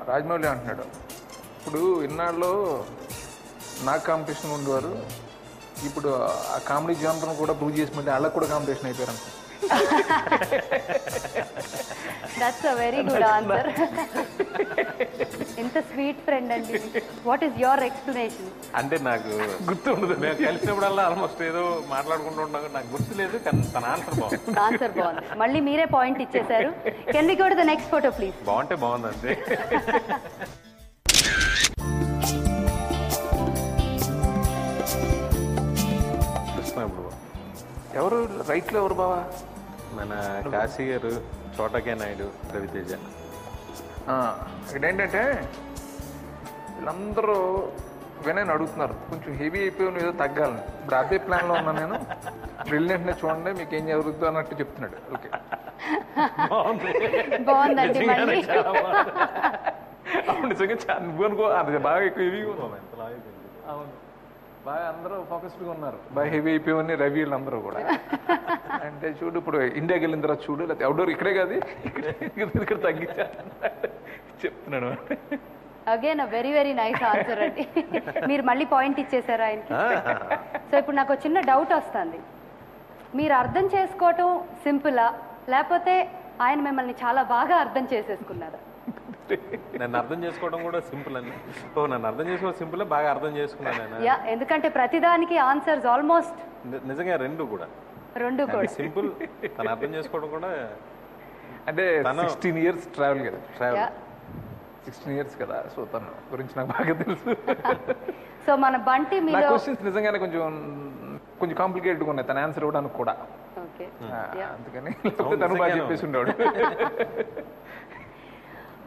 రాజమౌళి అంటున్నాడు, ఇప్పుడు ఇన్నాళ్ళు నాకు కాంపిటీషన్ ఉండేవారు, ఇప్పుడు ఆ కామెడీ జానర్ను కూడా ప్రూవ్ చేసి మళ్ళీ వాళ్ళకి కూడా కాంపిటీషన్ అయిపోయారు అనుకో. That's a very good answer. ఎంత స్వీట్ ఫ్రెండ్ అండి. What is your explanation? అంటే నాకు గుర్తుండదు, మేము కలిసినప్పుడల్లా ఆల్మోస్ట్ ఏదో మాట్లాడుకుంటూ ఉంటాం, నాకు గుర్తులేదు, కానీ తన ఆన్సర్ బాగుంది. ఆన్సర్ బాగుంది, మళ్ళీ మీరే పాయింట్ ఇచ్చేశారు. Can we go to the next photo please? బాగుంటే బాగుంది అంతే. కృష్ణ ఇప్పుడు ఎవరు రైట్లో ఎవరు బావా? మన కాశీ గారు, చోటకే నాయుడు, రవితేజ. ఇక్కడ ఏంటంటే వీళ్ళందరూ వినయని అడుగుతున్నారు, కొంచెం హెవీ అయిపోయి ఏదో తగ్గాలని. ఇప్పుడు అదే ప్లాన్లో ఉన్నాను నేను. బ్రిలియంట్నే చూడండి మీకు ఏం జరుగుతుందో అన్నట్టు చెప్తున్నాడు. ఓకే, బాగుందండి. మళ్ళీ అవును, నిజంగా నువ్వు అది బాగా ఎక్కువ హెవీ అవును, బాగా అందరూ ఫోకస్డ్గా ఉన్నారు, బాగా హెవీ అయిపోయి రవి వీళ్ళందరూ కూడా. అంటే చూడు, ఇప్పుడు ఇండియాకి వెళ్ళిన తర్వాత చూడు, లేకపోతే అవుట్డోర్ ఇక్కడే కాదు, ఇక్కడ తగ్గించా చెప్తున్నాడు. Again very very nice answer అండి. మీరు మళ్ళీ పాయింట్ ఇచ్చేసారు ఆయనకి. సో ఇప్పుడు నాకు చిన్న డౌట్ వస్తుంది, మీరు అర్థం చేసుకోవటం సింపులా, లేకపోతే ఆయన మిమ్మల్ని చాలా బాగా అర్థం చేసేసుకున్నారా? నన్ను అర్థం చేసుకోవడం కూడా సింపుల్ అండి. నన్ను అర్థం చేసుకోవడం సింపుల్, బాగా అర్థం చేసుకున్నాను. యా, ఎందుకంటే ప్రతిదానికి ఆన్సర్స్ ఆల్మోస్ట్ నిజంగా రెండు కూడా సింపుల్. తను అర్థం చేసుకోవడం కూడా, అంటే 16 years ట్రావెల్ కదా, 16 years కదా, సో తన గురించి నాకు బాగా తెలుసు. సో మన బంటి నా క్వశ్చన్స్ నిజంగానే కొంచెం కాంప్లికేటెడ్గా ఉన్నాయి తన ఆన్సర్ ఇవ్వడానికి కూడా. అందుకని తను బాగా చెప్పేసి ఉండేవాడు.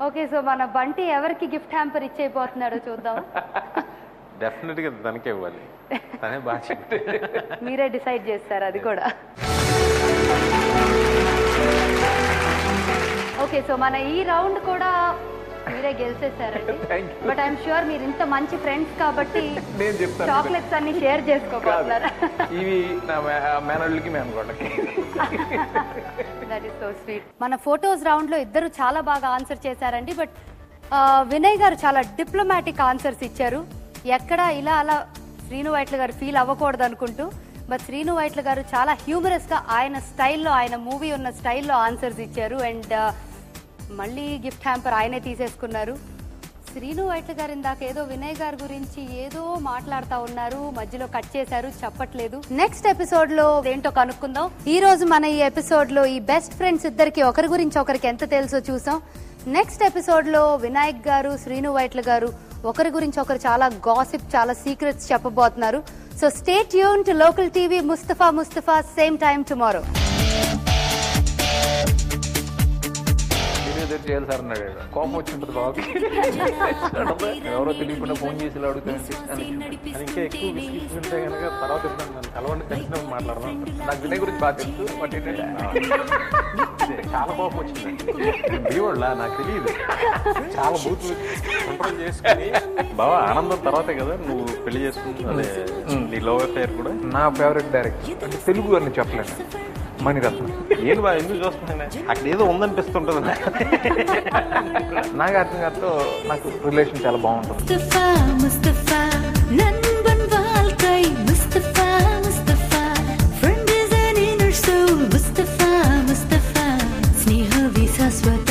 ఓకే, సో మన బంటి ఎవరికి గిఫ్ట్ హ్యాంపర్ ఇచ్చేయబోతున్నాడో చూద్దాం. డెఫినెట్ గా తనకే ఇవ్వాలి, తనే బాగా మీరే డిసైడ్ చేస్తారు అది కూడా. ఓకే, సో మన ఈ రౌండ్ కూడా మీరే గెలిచేసారండి. బట్ ఐఎమ్ షూర్ మీరు ఇంత మంచి ఫ్రెండ్స్ కాబట్టి చాక్లెట్స్ అన్ని షేర్ చేసుకోబోతున్నారు. ఇవి నా మేనల్కి మేనగోళ్ళకి. That is so sweet. మన ఫోటోస్ రౌండ్ లో ఇద్దరు చాలా బాగా ఆన్సర్ చేశారండి. బట్ వినయ్ గారు చాలా డిప్లొమాటిక్ ఆన్సర్స్ ఇచ్చారు. ఎక్కడ ఇలా అలా శ్రీను వైట్ల గారు ఫీల్ అవ్వకూడదు అనుకుంటూ, బట్ శ్రీను వైట్ల గారు చాలా హ్యూమరస్గా ఆయన స్టైల్లో, ఆయన మూవీ ఉన్న స్టైల్లో ఆన్సర్స్ ఇచ్చారు. అండ్ మళ్ళీ గిఫ్ట్ హ్యాంపర్ ఆయనే తీసేసుకున్నారు. శ్రీను వైట్ల గారు ఇందాక ఏదో వినయ్ గారి గురించి ఏదో మాట్లాడుతూ ఉన్నారు, మధ్యలో కట్ చేశారు, చెప్పట్లేదు. నెక్స్ట్ ఎపిసోడ్ లో ఏంటో కనుక్కుందాం. ఈ రోజు మన ఈ ఎపిసోడ్ లో ఈ బెస్ట్ ఫ్రెండ్స్ ఇద్దరికి ఒకరి గురించి ఒకరికి ఎంత తెలుసో చూసాం. నెక్స్ట్ ఎపిసోడ్ లో వినాయక్ గారు, శ్రీను వైట్ల గారు ఒకరి గురించి ఒకరు చాలా గాసిప్, చాలా సీక్రెట్స్ చెప్పబోతున్నారు. So stay tune to local TV. Mustafa same time tomorrow. చేయాలి సార్ అన్నాడు. కోపం వచ్చింటుంది బాబు. ఎవరో తెలియకుండా ఫోన్ చేసి అడుగుతాను. ఇంకా ఎక్కువ విసిగిస్తుంటే కనుక తర్వాత నన్ను కలవండి, కలిసినప్పుడు మాట్లాడదాం. నాకు వినయ్ గురించి బాగా తెలుసు. బట్ ఏంటంటే చాలా కోపం వచ్చింది. బీవాళ్ళ నాకు తెలియదు. చాలా బూత్ కంట్రోల్ చేసుకుని బాగా ఆనందం తర్వాతే కదా నువ్వు పెళ్లి చేసుకుంది. అదే నీ లవ్ అఫేర్ కూడా. నా ఫేవరెట్ డైరెక్టర్ అంటే తెలుగు అని చెప్పలేను, మణిరత్నం. ఏంటి బాగా ఎందుకు చూస్తున్నాను, అక్కడ ఏదో ఉందనిపిస్తుంటుంది నాకు అర్థం కాదు. నాకు రిలేషన్ చాలా బాగుంటుంది. Mustafa, நண்பன் வாழ்க்கை Mustafa, friend is an inner soul Mustafa, Sneha Visaswat